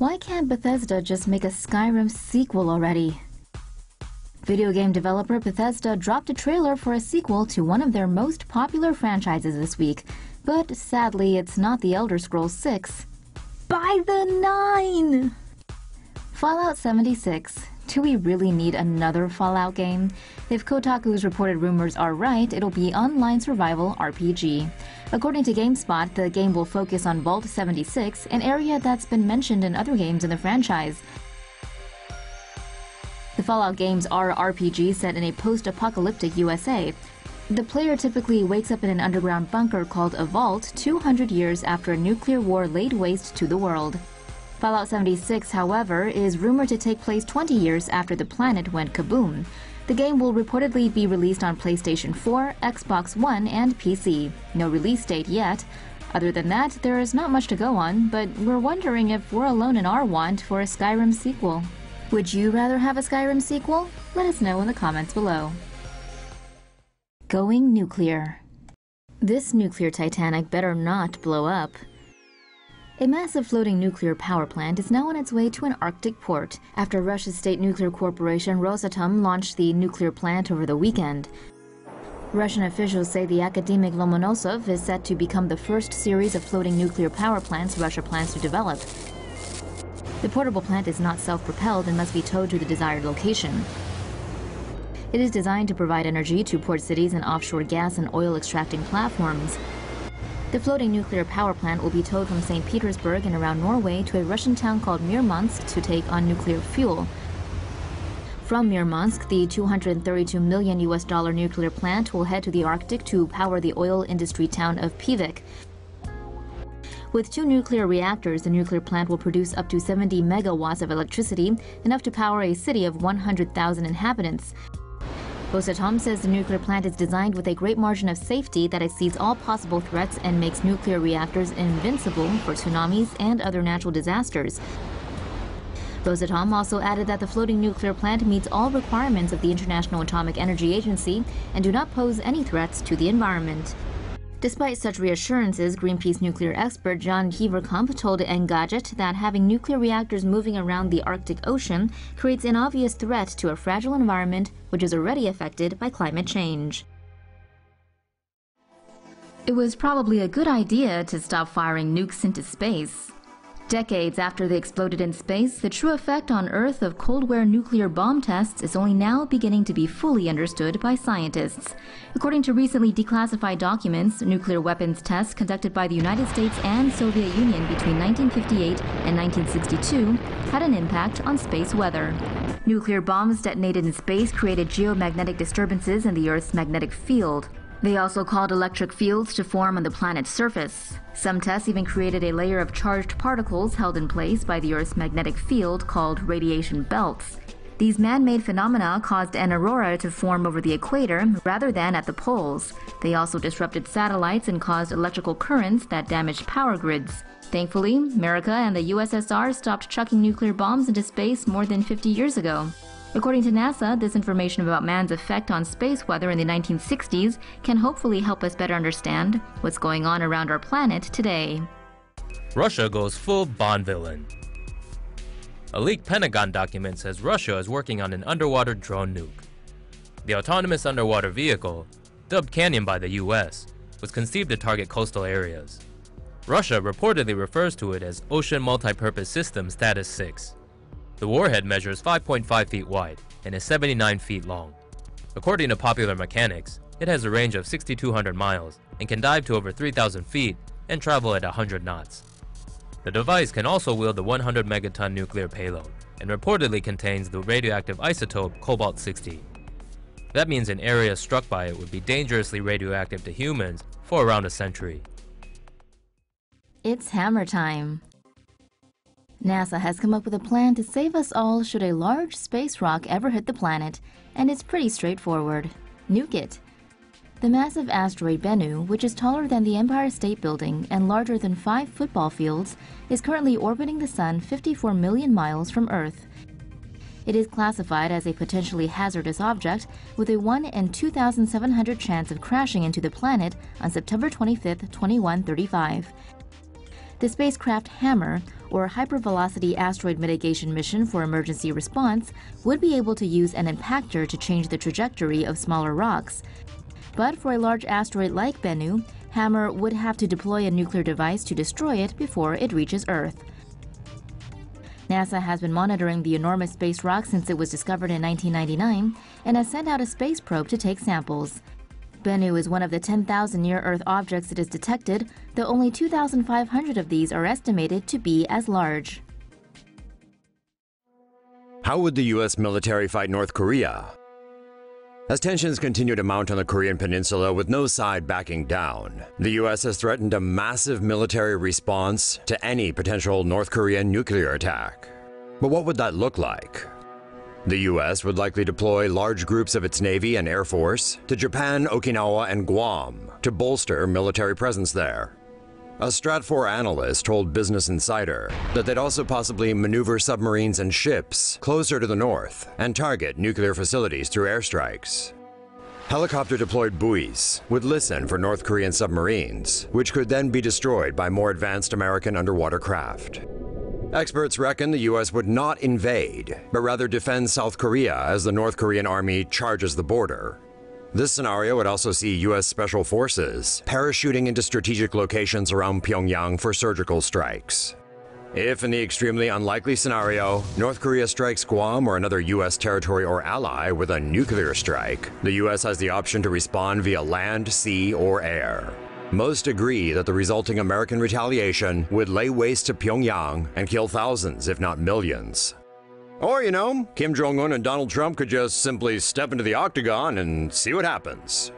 Why can't Bethesda just make a Skyrim sequel already? Video game developer Bethesda dropped a trailer for a sequel to one of their most popular franchises this week, but sadly it's not The Elder Scrolls 6. By the 9! Fallout 76. Do we really need another Fallout game? If Kotaku's reported rumors are right, it'll be online survival RPG. According to Gamespot, the game will focus on Vault 76, an area that's been mentioned in other games in the franchise. The Fallout games are RPGs set in a post-apocalyptic USA. The player typically wakes up in an underground bunker called a vault 200 years after a nuclear war laid waste to the world. Fallout 76, however, is rumored to take place 20 years after the planet went kaboom. The game will reportedly be released on PlayStation 4, Xbox One, and PC. No release date yet. Other than that, there is not much to go on, but we're wondering if we're alone in our want for a Skyrim sequel. Would you rather have a Skyrim sequel? Let us know in the comments below. Going nuclear. This nuclear Titanic better not blow up. A massive floating nuclear power plant is now on its way to an Arctic port after Russia's state nuclear corporation Rosatom launched the nuclear plant over the weekend. Russian officials say the academic Lomonosov is set to become the first series of floating nuclear power plants Russia plans to develop. The portable plant is not self-propelled and must be towed to the desired location. It is designed to provide energy to port cities and offshore gas and oil extracting platforms. The floating nuclear power plant will be towed from St. Petersburg and around Norway to a Russian town called Murmansk to take on nuclear fuel. From Murmansk, the $232 million nuclear plant will head to the Arctic to power the oil industry town of Pivik. With 2 nuclear reactors, the nuclear plant will produce up to 70 megawatts of electricity, enough to power a city of 100,000 inhabitants. Rosatom says the nuclear plant is designed with a great margin of safety that exceeds all possible threats and makes nuclear reactors invincible for tsunamis and other natural disasters. Rosatom also added that the floating nuclear plant meets all requirements of the International Atomic Energy Agency and do not pose any threats to the environment. Despite such reassurances, Greenpeace nuclear expert John Heverkamp told Engadget that having nuclear reactors moving around the Arctic Ocean creates an obvious threat to a fragile environment which is already affected by climate change. It was probably a good idea to stop firing nukes into space. Decades after they exploded in space, the true effect on Earth of Cold War nuclear bomb tests is only now beginning to be fully understood by scientists. According to recently declassified documents, nuclear weapons tests conducted by the United States and Soviet Union between 1958 and 1962 had an impact on space weather. Nuclear bombs detonated in space created geomagnetic disturbances in the Earth's magnetic field. They also caused electric fields to form on the planet's surface. Some tests even created a layer of charged particles held in place by the Earth's magnetic field called radiation belts. These man-made phenomena caused an aurora to form over the equator rather than at the poles. They also disrupted satellites and caused electrical currents that damaged power grids. Thankfully, America and the USSR stopped chucking nuclear bombs into space more than 50 years ago. According to NASA, this information about man's effect on space weather in the 1960s can hopefully help us better understand what's going on around our planet today. Russia goes full Bond villain. A leaked Pentagon document says Russia is working on an underwater drone nuke. The autonomous underwater vehicle, dubbed Canyon by the US, was conceived to target coastal areas. Russia reportedly refers to it as Ocean Multipurpose System Status 6. The warhead measures 5.5 feet wide and is 79 feet long. According to Popular Mechanics, it has a range of 6,200 miles and can dive to over 3,000 feet and travel at 100 knots. The device can also wield the 100 megaton nuclear payload and reportedly contains the radioactive isotope cobalt-60. That means an area struck by it would be dangerously radioactive to humans for around a century. It's hammer time. NASA has come up with a plan to save us all should a large space rock ever hit the planet, and it's pretty straightforward. Nuke it. The massive asteroid Bennu, which is taller than the Empire State Building and larger than 5 football fields, is currently orbiting the Sun 54 million miles from Earth. It is classified as a potentially hazardous object with a 1 in 2,700 chance of crashing into the planet on September 25, 2135. The spacecraft Hammer, or hypervelocity asteroid mitigation mission for emergency response would be able to use an impactor to change the trajectory of smaller rocks. But for a large asteroid like Bennu, Hammer would have to deploy a nuclear device to destroy it before it reaches Earth. NASA has been monitoring the enormous space rock since it was discovered in 1999 and has sent out a space probe to take samples. Bennu is one of the 10,000 near-Earth objects it has detected, though only 2,500 of these are estimated to be as large. How would the US military fight North Korea? As tensions continue to mount on the Korean peninsula with no side backing down, the US has threatened a massive military response to any potential North Korean nuclear attack. But what would that look like? The US would likely deploy large groups of its Navy and Air Force to Japan, Okinawa, and Guam to bolster military presence there. A Stratfor analyst told Business Insider that they'd also possibly maneuver submarines and ships closer to the north and target nuclear facilities through airstrikes. Helicopter-deployed buoys would listen for North Korean submarines, which could then be destroyed by more advanced American underwater craft. Experts reckon the US would not invade, but rather defend South Korea as the North Korean army charges the border. This scenario would also see US Special Forces parachuting into strategic locations around Pyongyang for surgical strikes. If, in the extremely unlikely scenario, North Korea strikes Guam or another US territory or ally with a nuclear strike, the US has the option to respond via land, sea, or air. Most agree that the resulting American retaliation would lay waste to Pyongyang and kill thousands, if not millions. Or, Kim Jong-un and Donald Trump could just simply step into the octagon and see what happens.